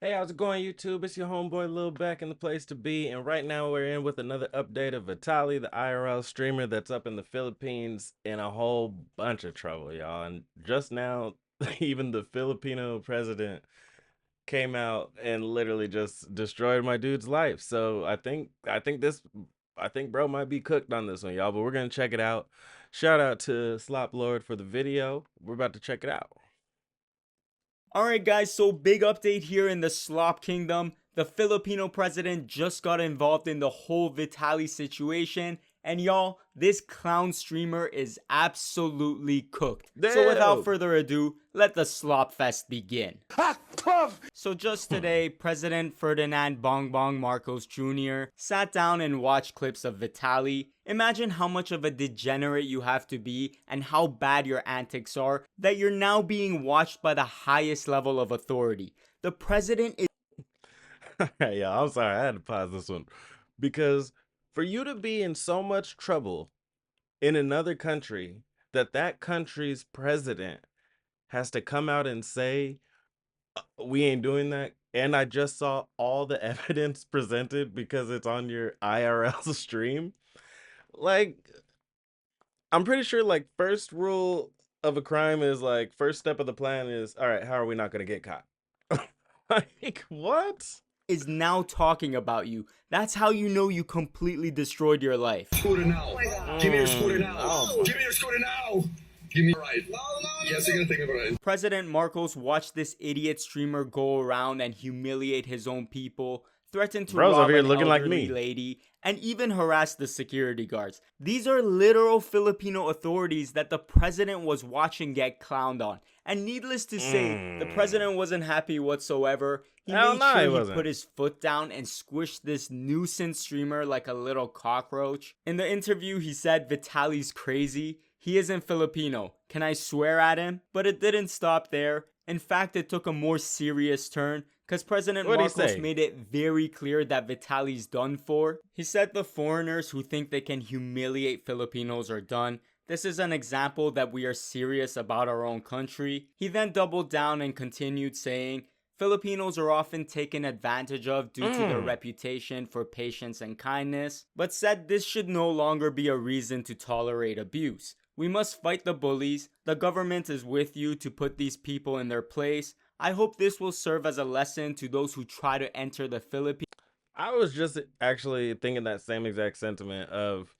Hey, how's it going, YouTube? It's your homeboy Lil Beck in the place to be, and right now we're in with another update of Vitaly, the IRL streamer that's up in the Philippines in a whole bunch of trouble, y'all. And just now, even the Filipino president came out and literally just destroyed my dude's life. So I think bro might be cooked on this one, y'all. But we're gonna check it out. Shout out to Slop Lord for the video. We're about to check it out. Alright guys, so big update here in the Slop Kingdom. The Filipino president just got involved in the whole Vitaly situation. And y'all, this clown streamer is absolutely cooked. So without Damn. further ado, let the Slop Fest begin. So just today, President Ferdinand Bongbong Marcos Jr. sat down and watched clips of Vitaly. Imagine how much of a degenerate you have to be and how bad your antics are that you're now being watched by the highest level of authority. The president is Yeah, I'm sorry, I had to pause this one because for you to be in so much trouble in another country that that country's president has to come out and say we ain't doing that, and I just saw all the evidence presented because it's on your IRL stream. Like, I'm pretty sure like first rule of a crime is like first step of the plan is all right, how are we not going to get caught? Like, what? is now talking about you. That's how you know you completely destroyed your life. Scooter now. Give me your scooter now. Oh Give me your scooter now. Give me right. No. Yes, you're gonna think about it. President Marcos watched this idiot streamer go around and humiliate his own people, threaten to Bro's rob over here an looking like elderly me. lady, and even harass the security guards. These are literal Filipino authorities that the president was watching get clowned on. And needless to say, the president wasn't happy whatsoever. He Hell made no, sure he he wasn't. put his foot down and squished this nuisance streamer like a little cockroach. In the interview, he said Vitaly's crazy. He isn't Filipino. Can I swear at him? But it didn't stop there. In fact, it took a more serious turn because President What'd he Marcos say? made it very clear that Vitaly's done for. He said the foreigners who think they can humiliate Filipinos are done. This is an example that we are serious about our own country. He then doubled down and continued saying, Filipinos are often taken advantage of due to their reputation for patience and kindness, but said this should no longer be a reason to tolerate abuse. We must fight the bullies. The government is with you to put these people in their place. I hope this will serve as a lesson to those who try to enter the Philippines. I was just actually thinking that same exact sentiment of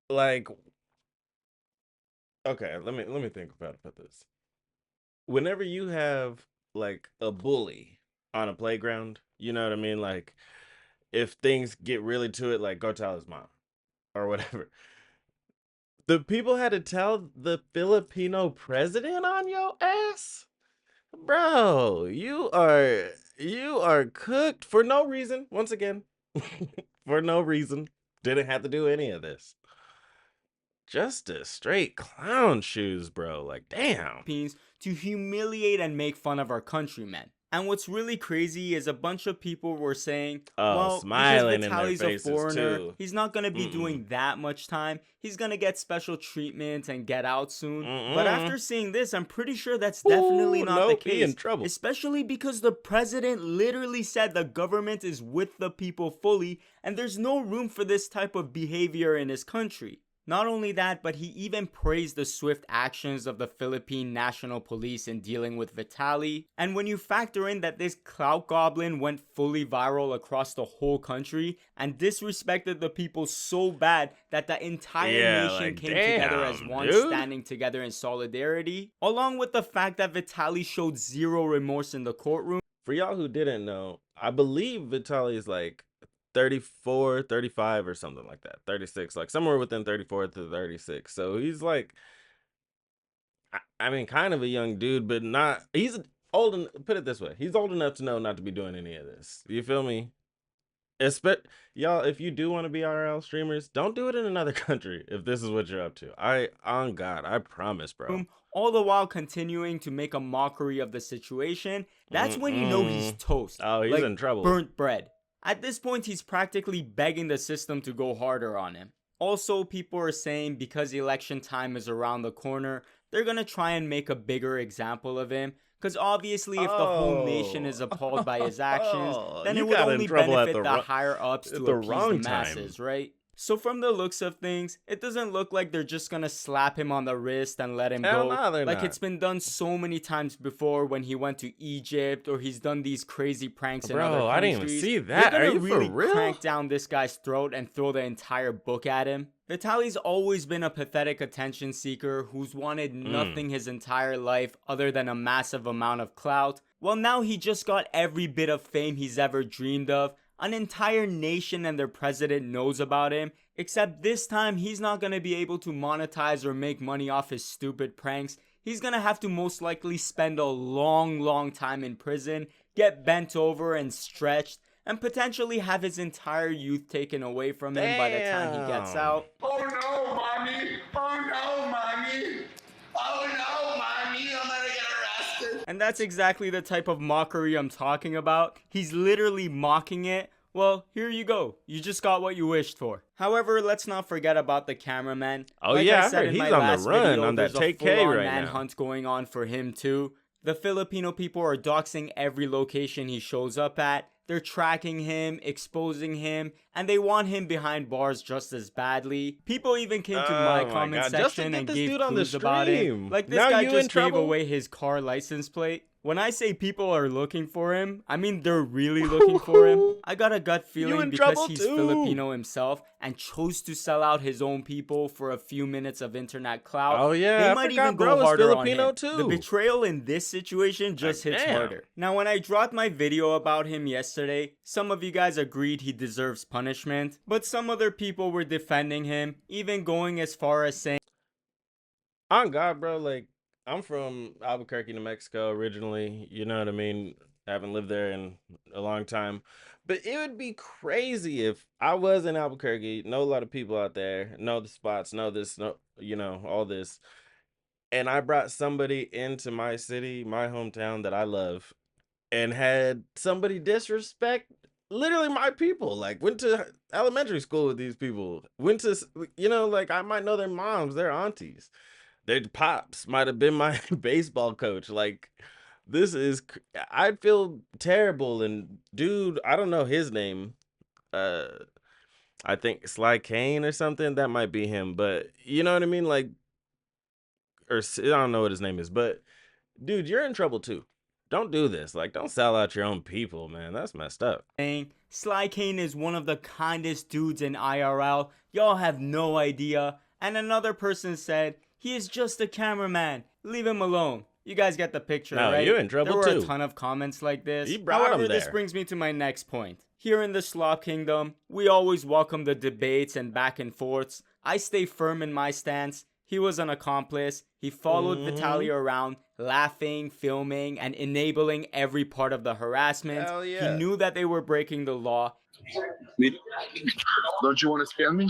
like, okay, let me think about this. Whenever you have like a bully on a playground, you know what I mean? Like if things get really to it, like go tell his mom or whatever. The people had to tell the Filipino president on your ass? Bro, you are cooked for no reason. Once again, for no reason. Didn't have to do any of this. Just a straight clown shoes, bro. Like, damn. To humiliate and make fun of our countrymen. And what's really crazy is a bunch of people were saying, Oh, well, smiling because in their Vitaly's a faces foreigner, too. he's not going to be doing that much time. He's going to get special treatment and get out soon. But after seeing this, I'm pretty sure that's definitely not the Nope, he case. in trouble. Especially because the president literally said the government is with the people fully, and there's no room for this type of behavior in his country. Not only that, but he even praised the swift actions of the Philippine National Police in dealing with Vitaly. And when you factor in that this clout goblin went fully viral across the whole country and disrespected the people so bad that the entire nation like, came together as damn, one, dude. standing together in solidarity, along with the fact that Vitaly showed zero remorse in the courtroom. For y'all who didn't know, I believe Vitaly is like 34, 35 or something like that. 36, like somewhere within 34 to 36. So he's like, I mean, kind of a young dude, but not, he's old, put it this way. He's old enough to know not to be doing any of this. You feel me? Y'all, if you do want to be IRL streamers, don't do it in another country if this is what you're up to. On God, I promise, bro. All the while continuing to make a mockery of the situation. That's when you know he's toast. Oh, he's like in trouble. burnt bread. At this point, he's practically begging the system to go harder on him. Also, people are saying because election time is around the corner, they're gonna try and make a bigger example of him. Because obviously, if the whole nation is appalled by his actions, then You it would got in only trouble at benefit the the higher ups at to the appease the wrong masses, time. right? So from the looks of things, it doesn't look like they're just gonna slap him on the wrist and let him Hell go. no, they're Like not. it's been done so many times before when he went to Egypt, or he's done these crazy pranks in other Bro, I didn't even countries. see They're that. Are gonna you for really real? crank down this guy's throat and throw the entire book at him. Vitaly's always been a pathetic attention seeker who's wanted nothing his entire life other than a massive amount of clout. Well, now he just got every bit of fame he's ever dreamed of. An entire nation and their president knows about him, except this time he's not going to be able to monetize or make money off his stupid pranks. He's going to have to most likely spend a long time in prison, get bent over and stretched, and potentially have his entire youth taken away from him by the time he gets Damn. out. Oh no, mommy! Oh no, mommy! Oh no, mommy! I'm gonna get arrested. And that's exactly the type of mockery I'm talking about. He's literally mocking it. Well, here you go. You just got what you wished for. However, let's not forget about the cameraman. Oh, Like yeah, I I said heard in my he's on the last run video, on that there's a Take K full-on right now. manhunt going on for him too. The Filipino people are doxing every location he shows up at. They're tracking him, exposing him, and they want him behind bars just as badly. People even came to my Oh comment God, just to section get and this gave dude on the clues about it. stream. Like this Now guy you in just gave trouble? away his car license plate. When I say people are looking for him, I mean they're really looking for him. I got a gut feeling in because trouble he's too. Filipino himself and chose to sell out his own people for a few minutes of internet clout. Oh, yeah, they I might forgot even bro go was harder Filipino on him. too. The betrayal in this situation just Like, hits damn. harder. Now, when I dropped my video about him yesterday, some of you guys agreed he deserves punishment, but some other people were defending him, even going as far as saying On God, bro, like, I'm from Albuquerque, New Mexico originally. You know what I mean? I haven't lived there in a long time. But it would be crazy if I was in Albuquerque, know a lot of people out there, know the spots, know this, know, all this. And I brought somebody into my city, my hometown that I love, and had somebody disrespect literally my people. Like, went to elementary school with these people, went to, like, I might know their moms, their aunties. Their pops might have been my baseball coach. Like, this is, I'd feel terrible. And dude, I don't know his name. Uh, I think Sly Kane or something. That might be him. But you know what I mean? Like, or I don't know what his name is. But dude, you're in trouble too. Don't do this. Like, don't sell out your own people, man. That's messed up. Sly Kane is one of the kindest dudes in IRL. Y'all have no idea. And another person said, he is just a cameraman. Leave him alone. You guys get the picture, No, right? you're in trouble there were too. a ton of comments like this. He brought him However, this there. brings me to my next point. Here in the Slop Kingdom, we always welcome the debates and back and forths. I stay firm in my stance. He was an accomplice. He followed Vitaly around, laughing, filming, and enabling every part of the harassment. Hell yeah. He knew that they were breaking the law. Don't you want to scare me?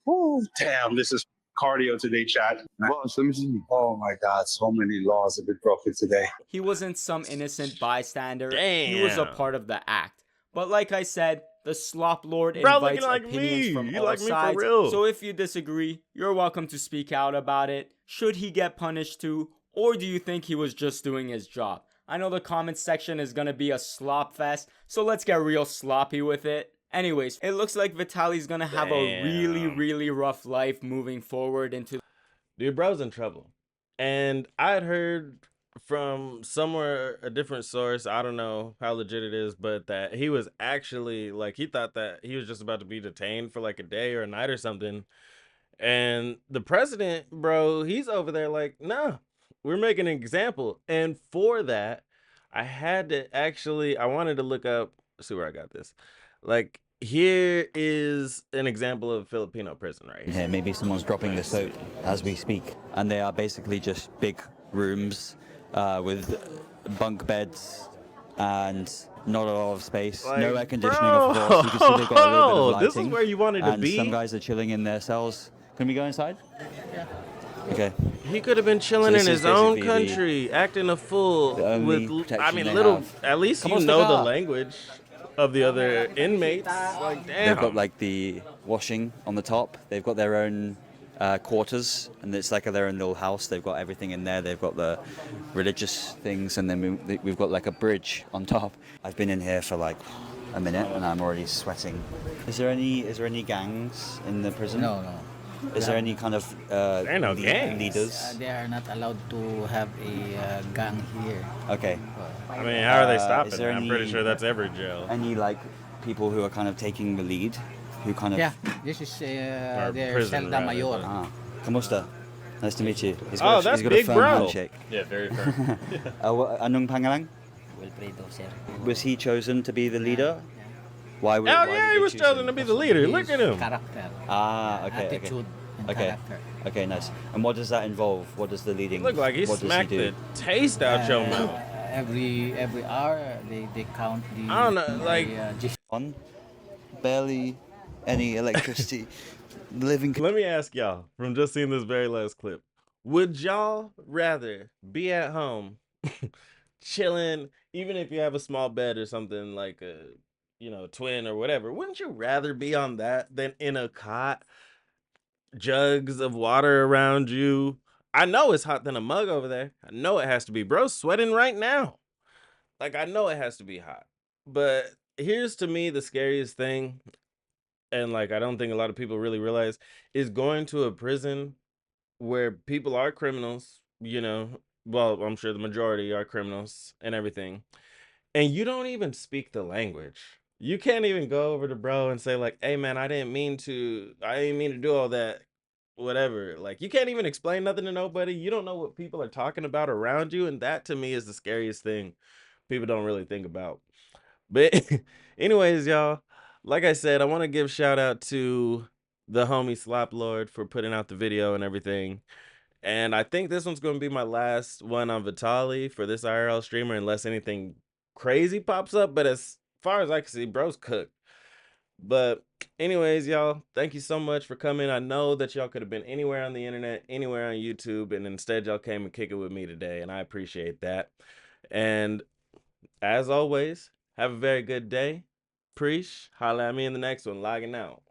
Oh, damn, this is cardio today, chat. Boss, let me see. Oh my God, so many laws have been broken today. He wasn't some innocent bystander. He was a Damn. part of the act. But like I said, the Slop Lord Bro, invites looking like opinions me. from You all like me for sides. real. So if you disagree, you're welcome to speak out about it. Should he get punished too? Or do you think he was just doing his job? I know the comments section is gonna be a slop fest, so let's get real sloppy with it. Anyways, it looks like Vitaly's gonna have a really rough life moving forward into. Dude, bro's in trouble. And I had heard from somewhere, a different source, I don't know how legit it is, but that he was actually, like, he thought that he was just about to be detained for like a day or a night or something. And the president, bro, he's over there like, no, we're making an example. And for that, I had to actually, I wanted to look up, see where I got this. Like, here is an example of Filipino prison right here. Here, maybe someone's dropping the soap as we speak, and they are basically just big rooms with bunk beds and not a lot of space, no Like, air conditioning, of course. You can see they've got a little bit of lighting. This is where you wanted to and be. some guys are chilling in their cells. Can we go inside? Yeah. Okay. He could have been chilling So in this his is own basically country, acting a fool the only with, I protection mean, they little, have. at least Come you on, know stick the up. language of the other inmates. Like, damn. They've got like the washing on the top. They've got their own quarters, and it's like their own little house. They've got everything in there. They've got the religious things, and then we've got like a bridge on top. I've been in here for like a minute, and I'm already sweating. Is there any gangs in the prison? No, no. Is there any kind of There ain't no gangs. leaders? They are not allowed to have a gang here. Okay. I mean, how are they Is stopping there that? I'm pretty any- sure that's every jail. Any like people who are kind of taking the lead, who kind of Yeah, this is Or their prison, celda rather, mayor. but- Kamusta? Nice to meet you. Oh, that's he's got Big a firm Bro. handshake. Yeah, very firm. Anong pangalan? Wilfredo, sir. Was he chosen to be the leader? Why would? Oh why yeah, would he they was choose chosen him? to be the leader. Look at him. Character. Ah, okay, Attitude and okay, character. okay, nice. And what does that involve? What does the leading? Look like he what does smacked do? the taste out your mouth. Every hour they count the. I don't know, like- On, barely any electricity. Living. Let me ask y'all from just seeing this very last clip. Would y'all rather be at home chilling, even if you have a small bed or something like a, twin or whatever? Wouldn't you rather be on that than in a cot, jugs of water around you? I know it's hot than a mug over there. I know it has to be. Bro, sweating right now. Like, I know it has to be hot. But here's to me the scariest thing, and like I don't think a lot of people really realize, is going to a prison where people are criminals, well, I'm sure the majority are criminals and everything, and you don't even speak the language. You can't even go over to bro and say like, "Hey man, I didn't mean to do all that." Whatever. Like, you can't even explain nothing to nobody. You don't know what people are talking about around you, and that to me is the scariest thing people don't really think about. But anyways, y'all, like I said, I want to give shout out to the homie Slop Lord for putting out the video and everything. And I think this one's going to be my last one on Vitaly for this IRL streamer, unless anything crazy pops up. But as far as I can see, bro's cooked. But anyways, y'all, thank you so much for coming. I know that y'all could have been anywhere on the internet, anywhere on YouTube, and instead y'all came and kick it with me today, and I appreciate that. And as always, have a very good day. Preach. Holla at me in the next one. Logging out.